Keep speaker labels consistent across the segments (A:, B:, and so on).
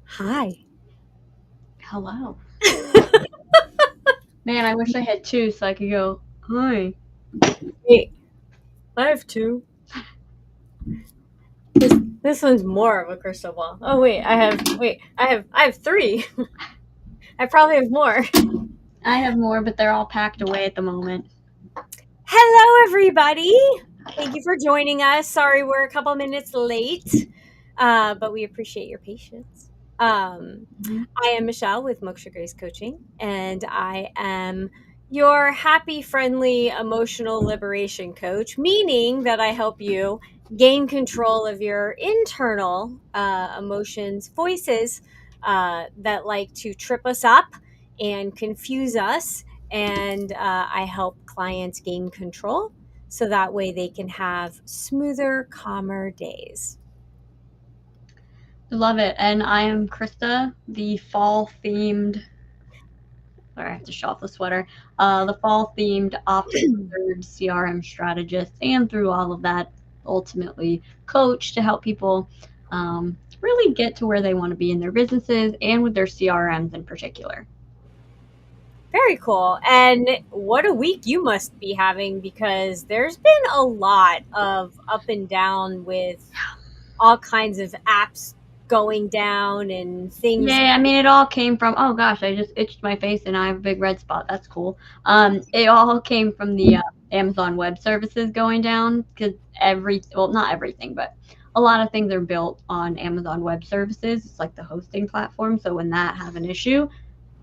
A: Hi.
B: Hello. Man, I wish I had two so I could go, hi.
A: Wait, I have two. This one's more of a crystal ball. Oh I have three. I probably have more.
B: I have more, but they're all packed away at the moment.
A: Hello everybody. Thank you for joining us. Sorry we're a couple minutes late. But we appreciate your patience.
B: Mhm.
A: I am Michelle with Moksha Grace Coaching, and I am your happy, friendly, emotional liberation coach, meaning that I help you gain control of your internal emotions, voices that like to trip us up and confuse us. And I help clients gain control so that way they can have smoother, calmer days.
B: Love it. And I am Krista, the fall themed, sorry, I have to show off the sweater, the fall themed opt-centered CRM strategist, and through all of that, ultimately coach to help people really get to where they want to be in their businesses and with their CRMs in particular.
A: Very cool. And what a week you must be having because there's been a lot of up and down with all kinds of apps going down and things.
B: Yeah, I mean, it all came from, oh gosh, I just itched my face and I have a big red spot. That's cool. It all came from the Amazon Web Services going down because well, not everything, but a lot of things are built on Amazon Web Services. It's like the hosting platform. So when that has an issue,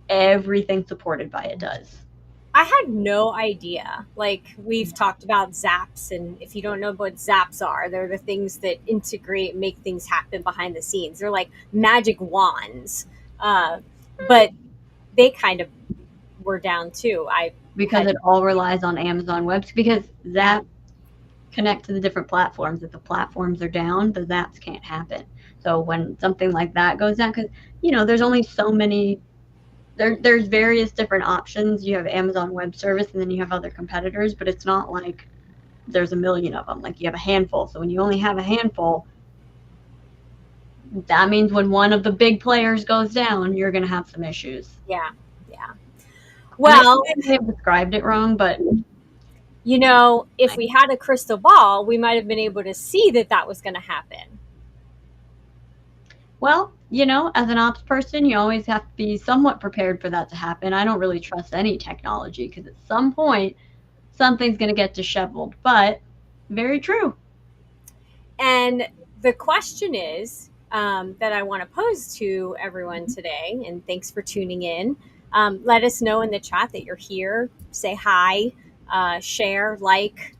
B: everything supported by it does.
A: I had no idea. Like we've talked about zaps, and if you don't know what zaps are, they're the things that integrate, make things happen behind the scenes. They're like magic wands, but they kind of were down too. I
B: Because
A: had,
B: it all relies on Amazon Webs because
A: yeah,
B: that connect to the different platforms. If the platforms are down, the zaps can't happen. So when something like that goes down, because there's only so many. There's various different options. You have Amazon Web Service, and then you have other competitors, but it's not like there's a million of them. Like you have a handful. So when you only have a handful, that means when one of the big players goes down, you're going to have some issues.
A: yeah, yeah.
B: And I
A: Well,
B: think I may have described it wrong, but
A: if we had a crystal ball, we might have been able to see that that was going to happen.
B: well, as an ops person, you always have to be somewhat prepared for that to happen. I don't really trust any technology because at some point, something's going to get disheveled. But very true.
A: And the question is that I want to pose to everyone today, and thanks for tuning in. Let us know in the chat that you're here. Say hi, share, like,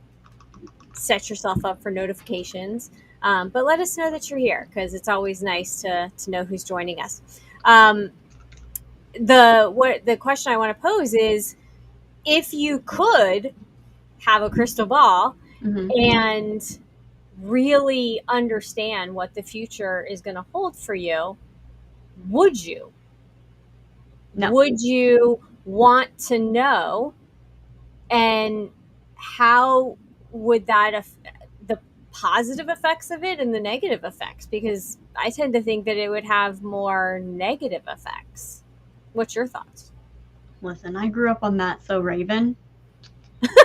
A: set yourself up for notifications. But let us know that you're here because it's always nice to know who's joining us. Um, the question I want to pose is if you could have a crystal ball
B: Hmm.
A: and really understand what the future is going to hold for you, would you?
B: No.
A: Would you want to know? And how would that the positive effects of it and the negative effects? Because I tend to think that it would have more negative effects. What's your thoughts?
B: Listen, I grew up on That So Raven,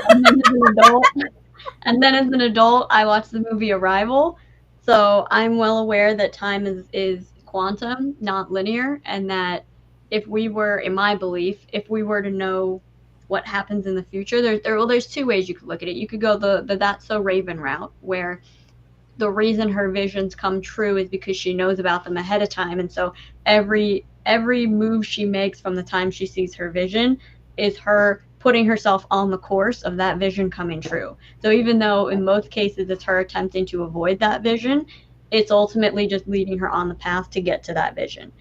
B: and then as an adult, I watched the movie Arrival. So I'm well aware that time is quantum, not linear, and that if we were, in my belief, if we were to know what happens in the future, there's two ways you could look at it. You could go the That's So Raven route, where the reason her visions come true is because she knows about them ahead of time, and so every move she makes from the time she sees her vision is her putting herself on the course of that vision coming true. So even though in most cases it's her attempting to avoid that vision, it's ultimately just leading her on the path to get to that vision.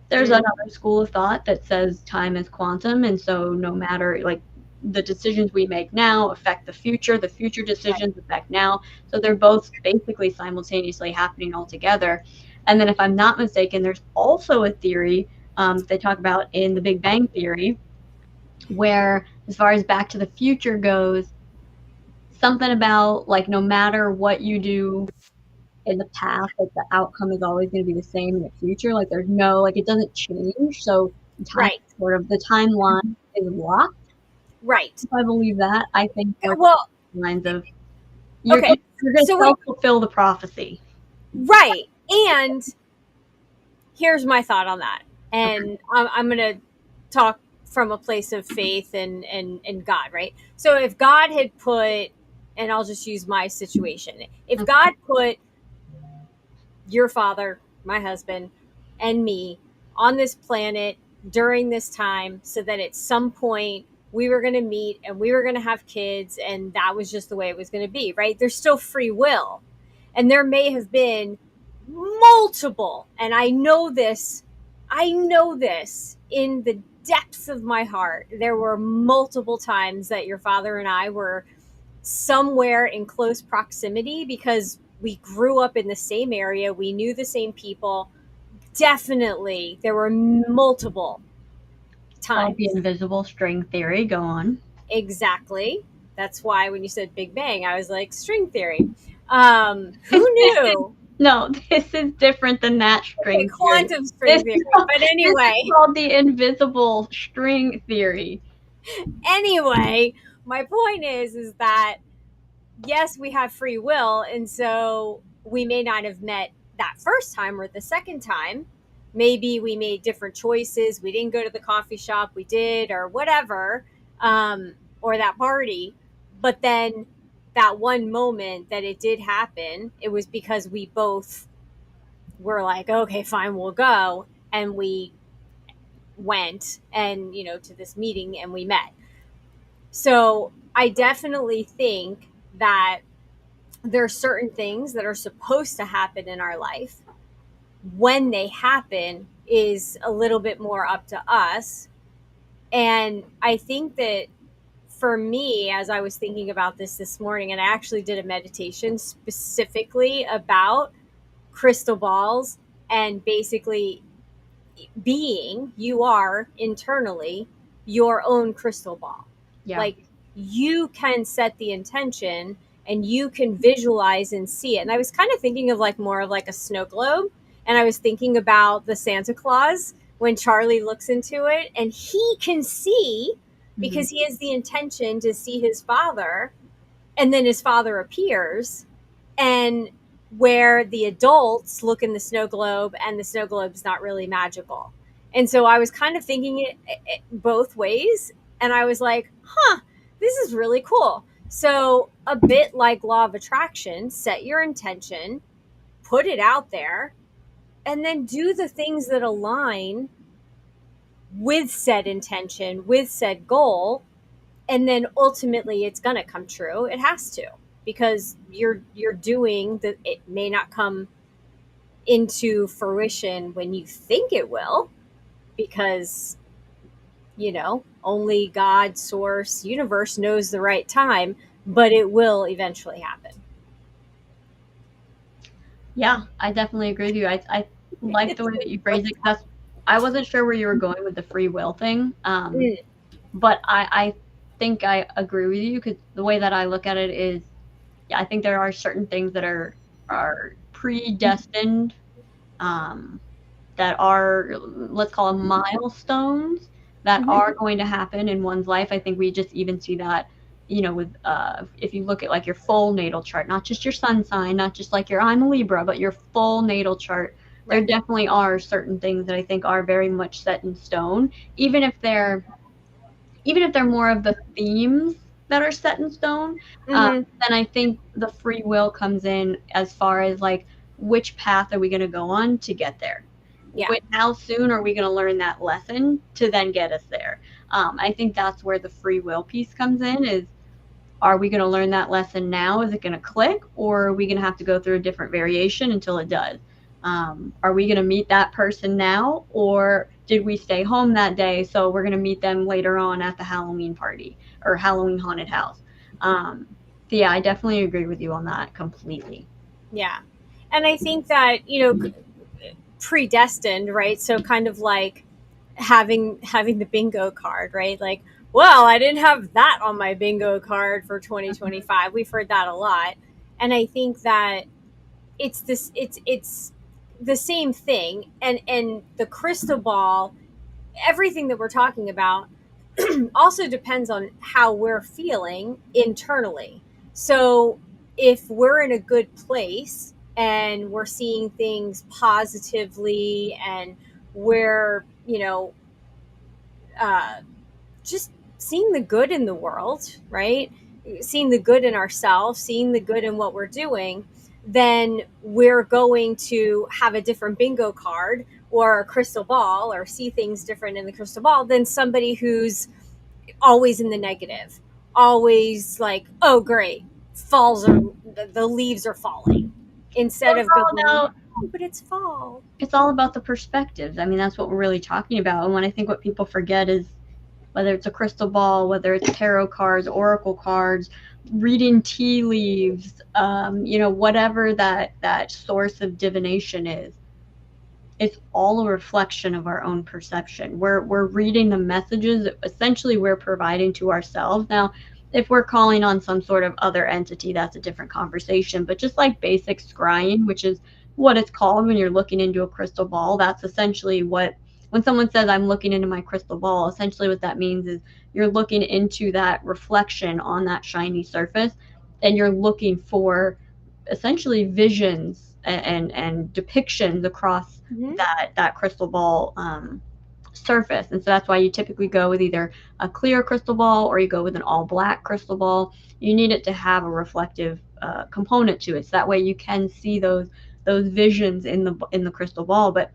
B: There's
A: Mm,
B: another school of thought that says time is quantum, and so no matter, like, the decisions we make now affect the future
A: right.
B: decisions affect now. So they're both basically simultaneously happening all together. And then, if I'm not mistaken, there's also a theory they talk about in the Big Bang Theory, where, as far as Back to the Future goes, something about, like, no matter what you do in the past, like the outcome is always going to be the same in the future. Like there's no, like it doesn't change. So
A: Right.
B: the timeline is locked.
A: Right.
B: If I believe that, I think like
A: Well,
B: lines of
A: okay.
B: you're going to
A: So wait,
B: self-fulfill the prophecy.
A: right. And here's my thought on that. And I'm going to talk from a place of faith and God, right? So if God had put, and I'll just use my situation, if
B: Okay.
A: God put your father, my husband, and me on this planet during this time so that at some point we were going to meet and we were going to have kids and that was just the way it was going to be, right? There's still free will. And there may have been multiple, and I know this in the depths of my heart. There were multiple times that your father and I were somewhere in close proximity because we grew up in the same area, we knew the same people. Definitely, there were multiple
B: Called the
A: times.
B: invisible string theory. Go on.
A: Exactly. That's why when you said Big Bang, I was like, string theory. Who knew?
B: No, this is different than that
A: Okay,
B: string theory.
A: quantum string theory. But
B: This
A: anyway,
B: is called the invisible string theory.
A: anyway, my point is that yes, we have free will, and so we may not have met that first time or the second time. Maybe we made different choices. We didn't go to the coffee shop, we did, or whatever, or that party. But then that one moment that it did happen, it was because we both were like, okay, fine, we'll go. And we went and, to this meeting and we met. So I definitely think that there are certain things that are supposed to happen in our life. When they happen is a little bit more up to us. And I think that for me, as I was thinking about this morning, and I actually did a meditation specifically about crystal balls and basically you are internally your own crystal ball.
B: Yeah.
A: Like you can set the intention and you can visualize and see it. And I was kind of thinking of like more of like a snow globe. And I was thinking about the Santa Claus when Charlie looks into it and he can see because he has the intention to see his father. And then his father appears. And where the adults look in the snow globe and the snow globe's not really magical. And so I was kind of thinking it both ways. And I was like, this is really cool. So, a bit like law of attraction, set your intention, put it out there, and then do the things that align with said intention, with said goal, and then ultimately it's going to come true. It has to, because you're doing that. It may not come into fruition when you think it will, because only God, source, universe knows the right time, but it will eventually happen.
B: Yeah, I definitely agree with you. I like the way that you phrased it. I wasn't sure where you were going with the free will thing, but I think I agree with you because the way that I look at it is, yeah, I think there are certain things that are predestined, that are, let's call them milestones that are going to happen in one's life. I think we just even see that, with if you look at like your full natal chart, not just your sun sign, not just like your I'm a Libra, but your full natal chart. There definitely are certain things that I think are very much set in stone, even if they're more of the themes that are set in stone. Then I think the free will comes in as far as like which path are we going to go on to get there.
A: Yeah.
B: How soon are we going to learn that lesson to then get us there? I think that's where the free will piece comes in is, are we going to learn that lesson now? Is it going to click, or are we going to have to go through a different variation until it does? Are we going to meet that person now, or did we stay home that day, so we're going to meet them later on at the Halloween party or Halloween haunted house? Yeah, I definitely agree with you on that completely.
A: Yeah. And I think that, predestined, right? So kind of like having the bingo card, right? Like, well, I didn't have that on my bingo card for 2025. We've heard that a lot. And I think that it's the same thing. And the crystal ball, everything that we're talking about also depends on how we're feeling internally. So if we're in a good place and we're seeing things positively, and we're, uh, just seeing the good in the world, right? Seeing the good in ourselves, seeing the good in what we're doing, then we're going to have a different bingo card or a crystal ball, or see things different in the crystal ball than somebody who's always in the negative, always like, oh, great, falls are the leaves are falling,
B: Well,
A: instead
B: it's
A: of
B: all
A: going,
B: about
A: oh, but it's fall.
B: it's all about the perspectives. I mean, that's what we're really talking about. And when I think what people forget is whether it's a crystal ball, whether it's tarot cards, oracle cards, reading tea leaves, whatever that source of divination is, it's all a reflection of our own perception. We're reading the messages that essentially we're providing to ourselves. Now, if we're calling on some sort of other entity, that's a different conversation. But just like basic scrying, which is what it's called when you're looking into a crystal ball, that's essentially what, when someone says I'm looking into my crystal ball, essentially what that means is you're looking into that reflection on that shiny surface, and you're looking for essentially visions and depictions across
A: Mm-hmm.
B: that crystal ball surface. And so that's why you typically go with either a clear crystal ball or you go with an all black crystal ball. You need it to have a reflective component to it, so that way you can see those visions in the crystal ball. But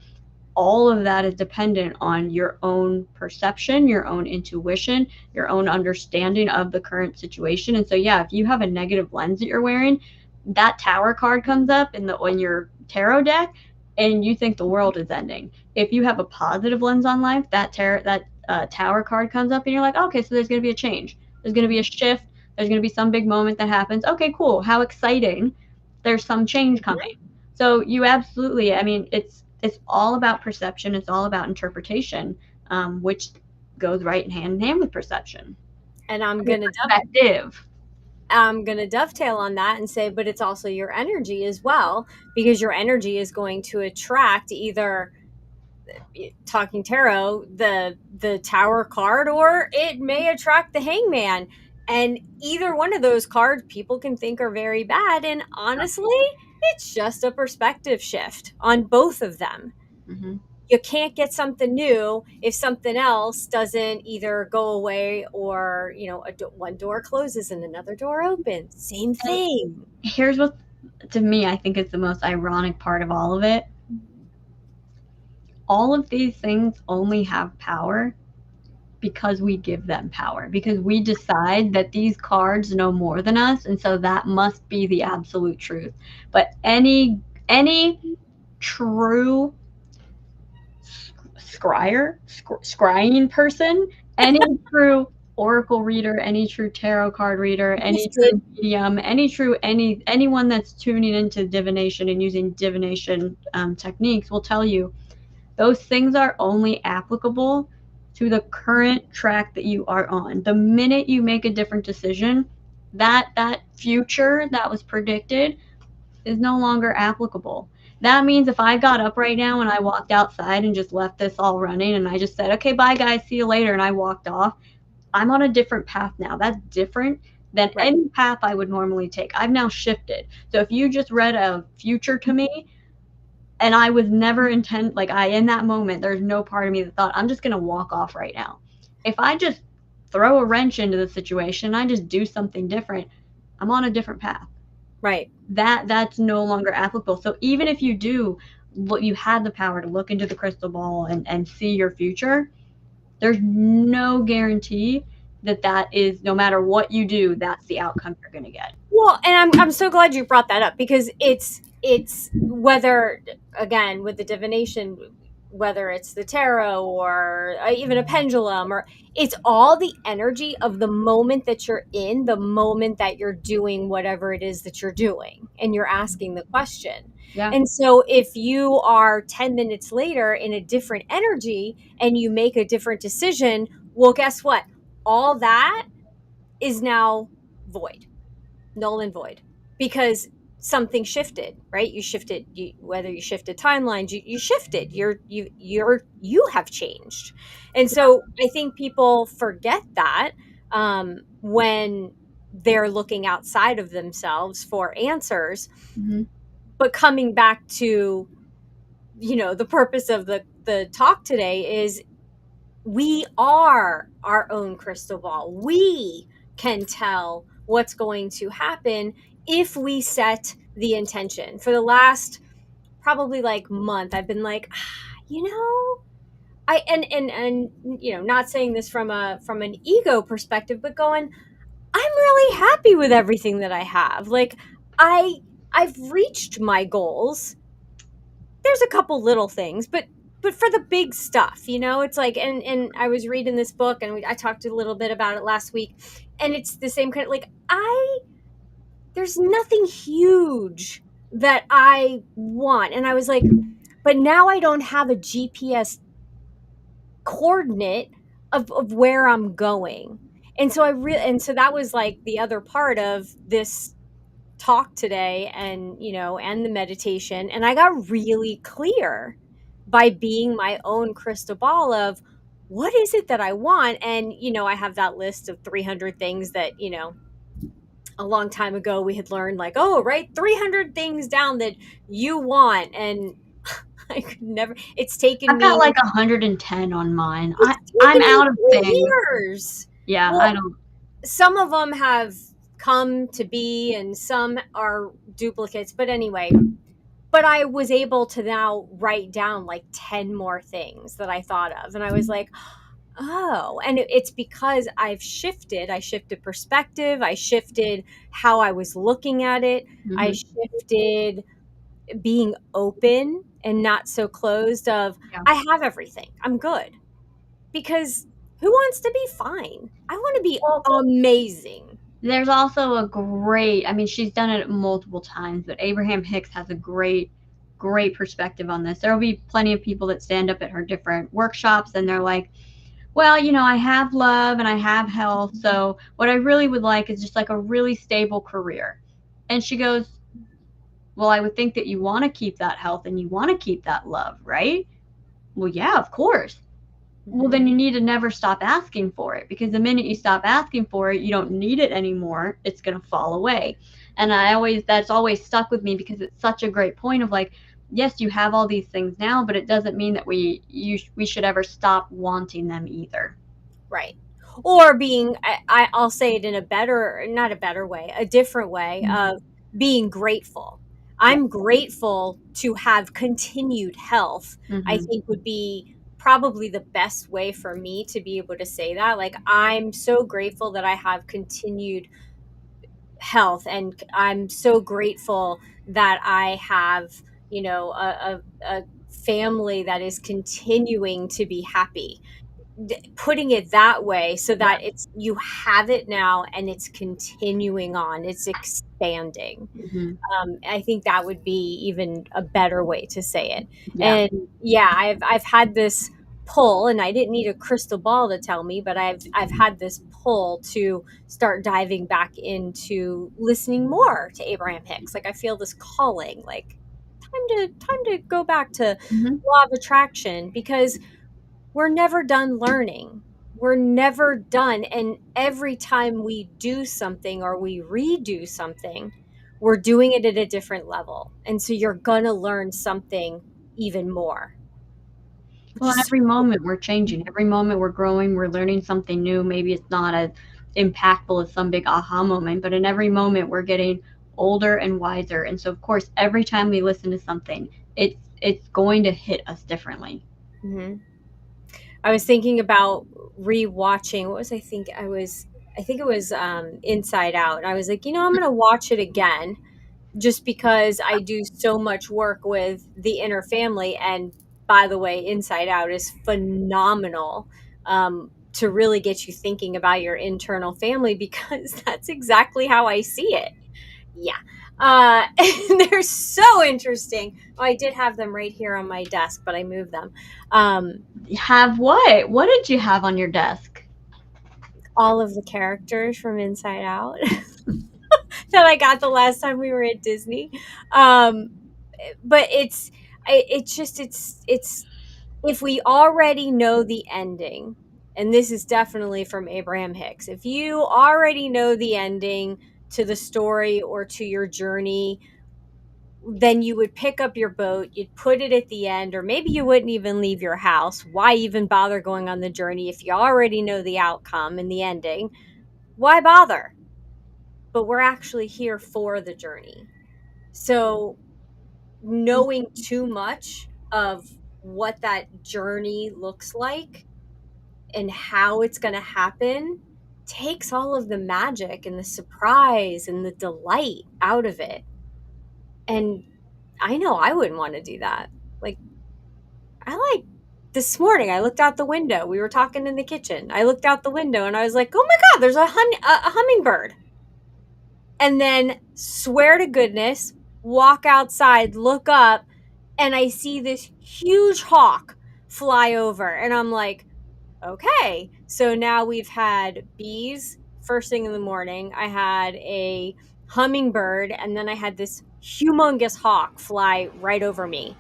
B: all of that is dependent on your own perception, your own intuition, your own understanding of the current situation. And so, yeah, if you have a negative lens that you're wearing, that tower card comes up in your tarot deck, and you think the world is ending. If you have a positive lens on life, that tower card comes up, and you're like, okay, so there's going to be a change. There's going to be a shift. There's going to be some big moment that happens. Okay, cool. How exciting. There's some change coming. So you absolutely, I mean, it's all about perception. It's all about interpretation, which goes right hand in hand with perception.
A: And
B: Perspective.
A: I'm going to dovetail on that and say, but it's also your energy as well, because your energy is going to attract either, talking tarot, the tower card, or it may attract the hangman. And either one of those cards people can think are very bad. And honestly, it's just a perspective shift on both of them.
B: Mm-hmm.
A: You can't get something new if something else doesn't either go away, or one door closes and another door opens. Same
B: And
A: thing.
B: here's what, to me, I think is the most ironic part of all of it. All of these things only have power because we give them power, because we decide that these cards know more than us, and so that must be the absolute truth. But any true scrying person, any true oracle reader, any true tarot card reader, any true medium, anyone that's tuning into divination and using divination techniques will tell you those things are only applicable to the current track that you are on. The minute you make a different decision, that future that was predicted is no longer applicable. That means if I got up right now and I walked outside and just left this all running and I just said, okay, bye guys, see you later, and I walked off, I'm on a different path now. That's different than
A: Right.
B: any path I would normally take. I've now shifted. So if you just read a future to me and I was never in that moment, there's no part of me that thought, I'm just going to walk off right now. If I just throw a wrench into the situation, I just do something different, I'm on a different path.
A: Right.
B: That's no longer applicable. So even if you had the power to look into the crystal ball and see your future, there's no guarantee that is, no matter what you do, that's the outcome you're going to get.
A: Well, and I'm so glad you brought that up, because it's whether, again, with the divination, whether it's the tarot or even a pendulum, or it's all the energy of the moment that you're in, the moment that you're doing whatever it is that you're doing, and you're asking the question.
B: Yeah.
A: And so if you are 10 minutes later in a different energy and you make a different decision, well, guess what? All that is now void, null and void, because something shifted, right? You shifted, whether you shifted timelines, you shifted. You have changed, and so I think people forget that when they're looking outside of themselves for answers.
B: Mhm.
A: But coming back to, the purpose of the talk today is we are our own crystal ball. We can tell what's going to happen if we set the intention. For the last probably like month, I've been like, you know, I and not saying this from an ego perspective, but going, I'm really happy with everything that I have. Like I I've reached my goals. There's a couple little things, but for the big stuff, it's like, and I was reading this book, and I talked a little bit about it last week, and it's the same kind of like, there's nothing huge that I want, and I was like, but now I don't have a GPS coordinate of where I'm going. And so that was like the other part of this talk today, and and the meditation, and I got really clear by being my own crystal ball of what is it that I want. And I have that list of 300 things that a long time ago we had learned, like, oh, write 300 things down that you want. And I could never,
B: I've got like 110 on mine.
A: it's
B: I'm
A: taken me
B: out of
A: 3
B: things.
A: years.
B: Yeah, I
A: Well,
B: don't.
A: some of them have come to be and some are duplicates, but anyway, but I was able to now write down like 10 more things that I thought of. And I was like, oh, and it's because I shifted perspective. I shifted how I was looking at it. I
B: Mhm.
A: shifted being open and not so closed of,
B: Yeah.
A: I have everything. I'm good. Because who wants to be fine? I want to be
B: Well,
A: amazing.
B: there's also a great, I mean, she's done it multiple times, but Abraham Hicks has a great perspective on this. There will be plenty of people that stand up at her different workshops and they're like, well, I have love and I have health. So what I really would like is just like a really stable career. And she goes, well, I would think that you want to keep that health and you want to keep that love, right? Well, yeah, of course. Well, then
A: Mhm.
B: you need to never stop asking for it, because the minute you stop asking for it, you don't need it anymore. It's going to fall away. And that's always stuck with me, because it's such a great point of like, yes, you have all these things now, but it doesn't mean that we should ever stop wanting them either.
A: Right. Or being, I'll say it in a better, not a better way, a different way of being grateful.
B: Yeah.
A: I'm grateful to have continued health, I
B: Mm-hmm.
A: think would be probably the best way for me to be able to say that. Like, I'm so grateful that I have continued health, and I'm so grateful that I have, a family that is continuing to be happy. Putting it that way, so
B: Yeah.
A: that it's, you have it now and it's continuing on, it's expanding.
B: Mm-hmm.
A: I think that would be even a better way to say it.
B: Yeah.
A: And yeah, I've had this pull, and I didn't need a crystal ball to tell me, but I've had this pull to start diving back into listening more to Abraham Hicks. Like, I feel this calling, like, time to go back to
B: Mm-hmm.
A: law of attraction, because we're never done learning. We're never done. And every time we do something or we redo something, we're doing it at a different level. And so you're going to learn something even more, which
B: Well,
A: is
B: every moment we're changing. Every moment we're growing. We're learning something new. Maybe it's not as impactful as some big aha moment, but in every moment we're getting older and wiser. And so, of course, every time we listen to something, it's going to hit us differently.
A: Mhm. I was thinking about rewatching. What was I think it was Inside Out. And I was like, I'm going to watch it again, just because I do so much work with the inner family. And by the way, Inside Out is phenomenal, to really get you thinking about your internal family, because that's exactly how I see it. Yeah. And they're so interesting. Oh, I did have them right here on my desk, but I moved them.
B: Have what? What did you have on your desk?
A: All of the characters from Inside Out. that I got the last time we were at Disney. Um, but it's if we already know the ending, and this is definitely from Abraham Hicks, if you already know the ending to the story or to your journey, then you would pick up your boat, you'd put it at the end, or maybe you wouldn't even leave your house. Why even bother going on the journey if you already know the outcome and the ending? Why bother? But we're actually here for the journey. So knowing too much of what that journey looks like and how it's going to happen takes all of the magic and the surprise and the delight out of it. And I know I wouldn't want to do that. Like, this morning, I looked out the window. We were talking in the kitchen. I looked out the window and I was like, oh my God, there's a hummingbird. And then, swear to goodness, walk outside, look up, and I see this huge hawk fly over. And I'm like, okay. So now we've had bees first thing in the morning. I had a hummingbird, and then I had this humongous hawk fly right over me.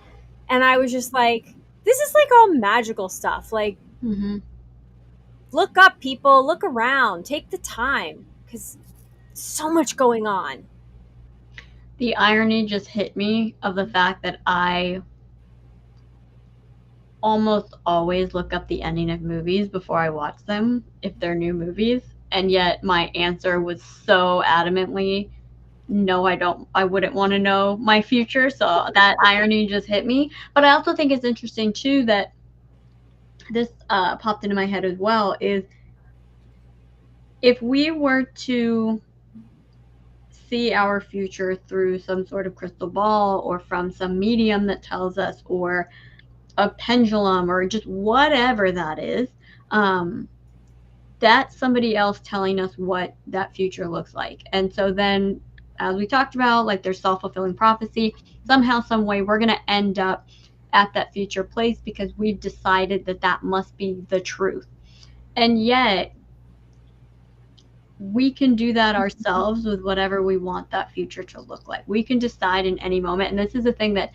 A: And I was just like, this is like all magical stuff. Like,
B: Mm-hmm.
A: look up, people, look around, take the time because so much going on.
B: The irony just hit me of the fact that I almost always look up the ending of movies before I watch them if they're new movies. And yet my answer was so adamantly, no, I wouldn't want to know my future. So that irony just hit me. But I also think it's interesting too that this popped into my head as well is if we were to see our future through some sort of crystal ball or from some medium that tells us or a pendulum or just whatever that is, that's somebody else telling us what that future looks like. And so then, as we talked about, like there's self-fulfilling prophecy. Somehow, some way, we're going to end up at that future place because we've decided that that must be the truth. And yet, we can do that ourselves with whatever we want that future to look like. We can decide in any moment. And this is the thing that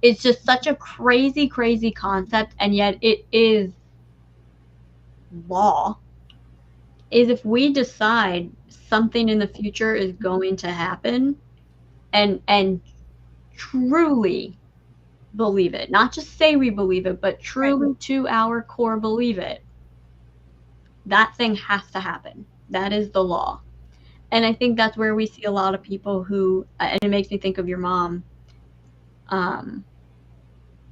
B: it's just such a crazy, crazy concept, and yet it is law. Is if we decide something in the future is going to happen and truly believe it, not just say we believe it, but truly
A: Right.
B: to our core believe it, that thing has to happen. That is the law. And I think that's where we see a lot of people who, and it makes me think of your mom.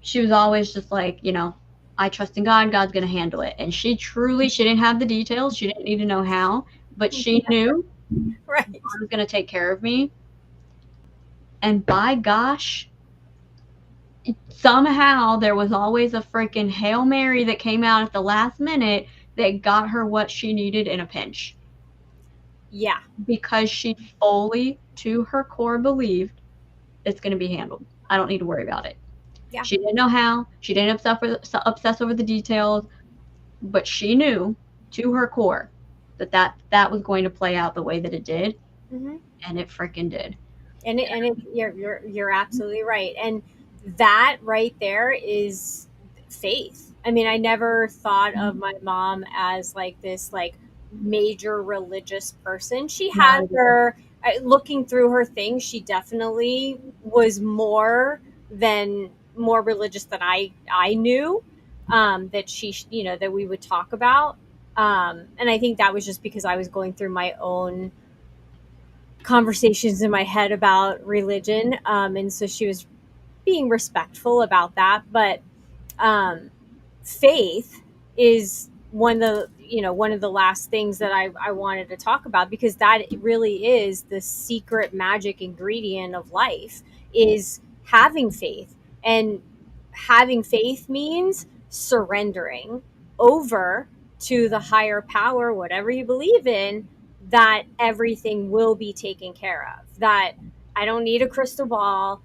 B: She was always just like, I trust in God, God's going to handle it. And she didn't have the details. She didn't need to know how, but she knew
A: Right.
B: God was going to take care of me. And by gosh, somehow there was always a freaking Hail Mary that came out at the last minute that got her what she needed in a pinch.
A: Yeah.
B: Because she fully, to her core, believed it's going to be handled. I don't need to worry about it.
A: Yeah.
B: She didn't know how. She didn't obsess over the details, but she knew to her core that was going to play out the way that it did, and it freaking did.
A: And you're absolutely right. And that right there is faith. I mean, I never thought of my mom as like this like major religious person. She had her looking through her things, she definitely was more religious than I knew, that she, that we would talk about. And I think that was just because I was going through my own conversations in my head about religion. And so she was being respectful about that. But faith is one of the last things that I wanted to talk about, because that really is the secret magic ingredient of life, is having faith. And having faith means surrendering over to the higher power, whatever you believe in, that everything will be taken care of, that I don't need a crystal ball.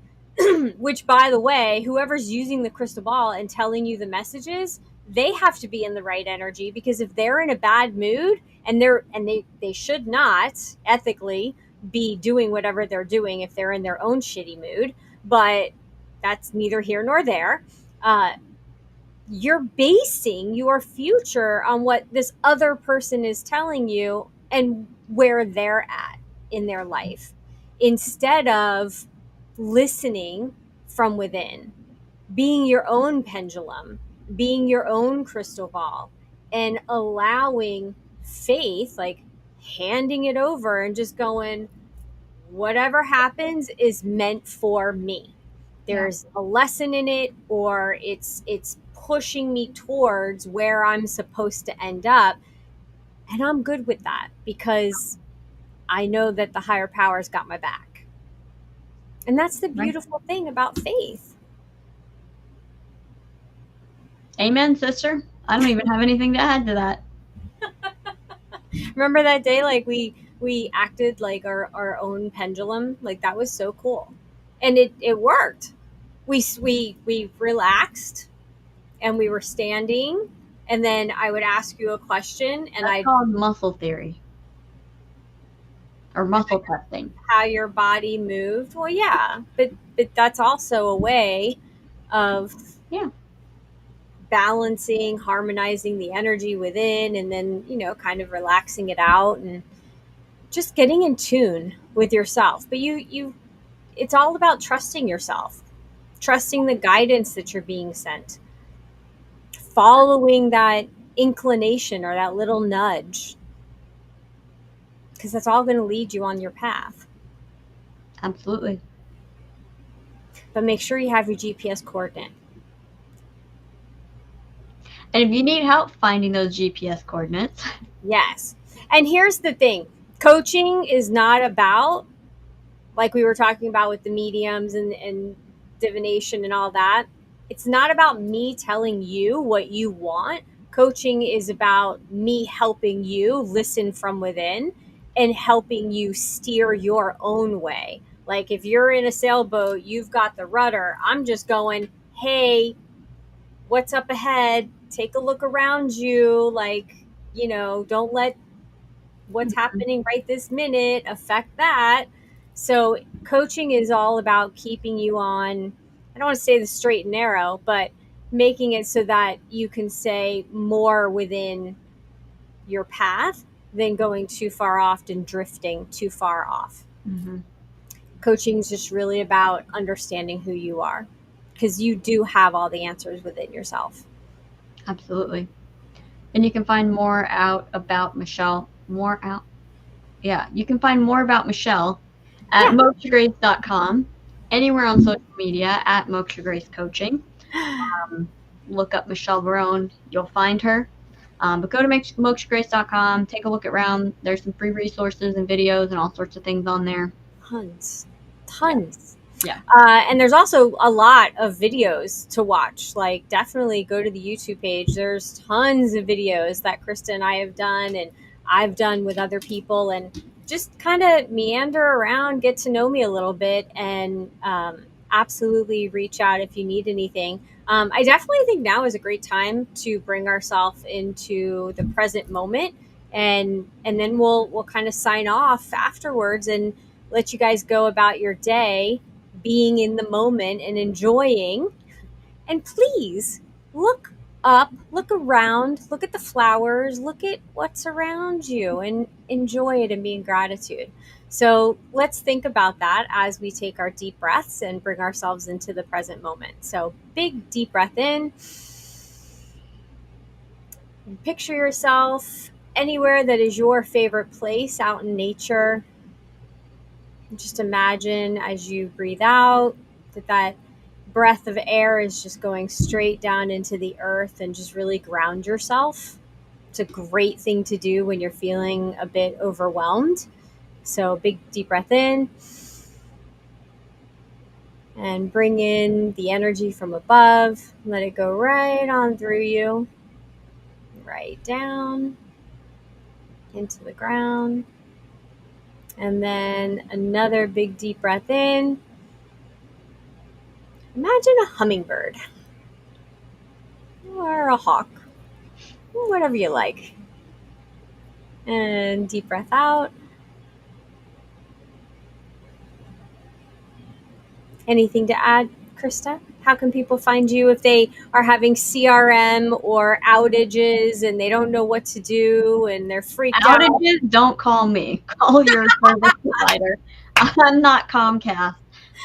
A: Which, by the way, whoever's using the crystal ball and telling you the messages, they have to be in the right energy, because if they're in a bad mood, and they should not ethically be doing whatever they're doing if they're in their own shitty mood, but that's neither here nor there. You're basing your future on what this other person is telling you and where they're at in their life instead of listening from within, being your own pendulum, being your own crystal ball, and allowing faith, like handing it over and just going, whatever happens is meant for me. There's a lesson in it, or it's pushing me towards where I'm supposed to end up, and I'm good with that because I know that the higher power's got my back. And that's the beautiful thing about faith.
B: Amen, sister. I don't even have anything to add to that.
A: Remember that day, like we acted like our own pendulum? Like that was so cool. And it worked. We relaxed and we were standing, and then I would ask you a question and
B: That's called muscle theory. Or muscle testing.
A: How your body moved. Well, yeah, but that's also a way of balancing, harmonizing the energy within, and then, kind of relaxing it out and just getting in tune with yourself. But it's all about trusting yourself, trusting the guidance that you're being sent, following that inclination or that little nudge, because that's all going to lead you on your path.
B: Absolutely.
A: But make sure you have your GPS coordinate.
B: And if you need help finding those GPS coordinates.
A: Yes. And here's the thing. Coaching is not about, like we were talking about with the mediums and divination and all that, it's not about me telling you what you want. Coaching is about me helping you listen from within and helping you steer your own way. Like if you're in a sailboat, you've got the rudder. I'm just going, hey, what's up ahead? Take a look around you. Like, don't let what's happening right this minute affect that. So coaching is all about keeping you on, I don't want to say the straight and narrow, but making it so that you can stay more within your path than going too far off and drifting too far off.
B: Mm-hmm.
A: Coaching is just really about understanding who you are, because you do have all the answers within yourself.
B: Absolutely. And you can find more out about Michelle. You can find more about Michelle at mokshagrace.com, anywhere on social media at Moksha Grace Coaching. Look up Michelle Barone, you'll find her. But go to mokshagrace.com, take a look around. There's some free resources and videos and all sorts of things on there.
A: Tons.
B: Yeah.
A: And there's also a lot of videos to watch. Like, definitely go to the YouTube page. There's tons of videos that Krista and I have done and I've done with other people, and just kind of meander around, get to know me a little bit, and absolutely reach out if you need anything. I definitely think now is a great time to bring ourselves into the present moment, and then we'll kind of sign off afterwards and let you guys go about your day, being in the moment and enjoying. And please look up, look around, look at the flowers, look at what's around you, and enjoy it and be in gratitude. So let's think about that as we take our deep breaths and bring ourselves into the present moment. So big deep breath in. Picture yourself anywhere that is your favorite place out in nature. Just imagine as you breathe out that breath of air is just going straight down into the earth, and just really ground yourself. It's a great thing to do when you're feeling a bit overwhelmed. So big deep breath in and bring in the energy from above. Let it go right on through you, right down into the ground. And then another big deep breath in. Imagine a hummingbird or a hawk, whatever you like. And deep breath out. Anything to add, Krista? How can people find you if they are having CRM or outages and they don't know what to do and they're freaked out?
B: Outages, don't call me. Call your service provider. I'm not Comcast.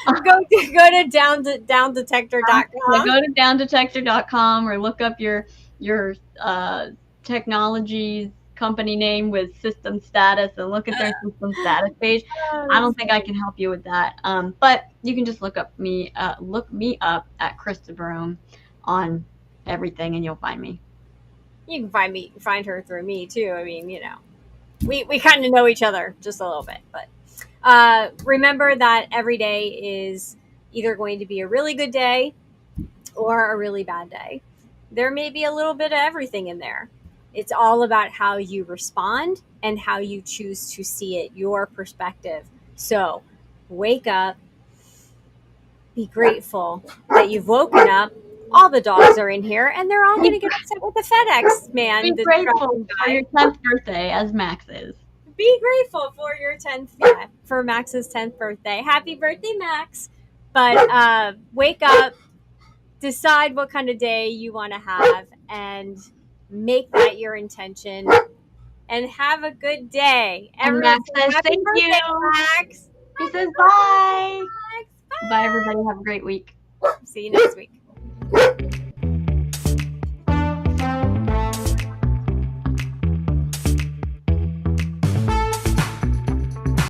A: Go to downdetector.com.
B: Yeah, go to downdetector.com or look up your technology's company name with system status and look at their system status page. I don't think I can help you with that. But you can just look me up at Krista Broom on everything and you'll find me.
A: You can find her through me too. I mean, you know, we kind of know each other just a little bit, but remember that every day is either going to be a really good day or a really bad day. There may be a little bit of everything in there. It's all about how you respond and how you choose to see it, your perspective. So wake up, be grateful that you've woken up. All the dogs are in here, and they're all going to get upset with the FedEx man.
B: Be grateful for your 10th birthday, as Max is.
A: Be grateful for your 10th, yeah, for Max's 10th birthday. Happy birthday, Max. But wake up, decide what kind of day you want to have, and make that your intention. And have a good day.
B: And Max says, thank you.
A: Max.
B: He says, bye.
A: Max, bye.
B: Bye, everybody. Have a great week.
A: See you next week.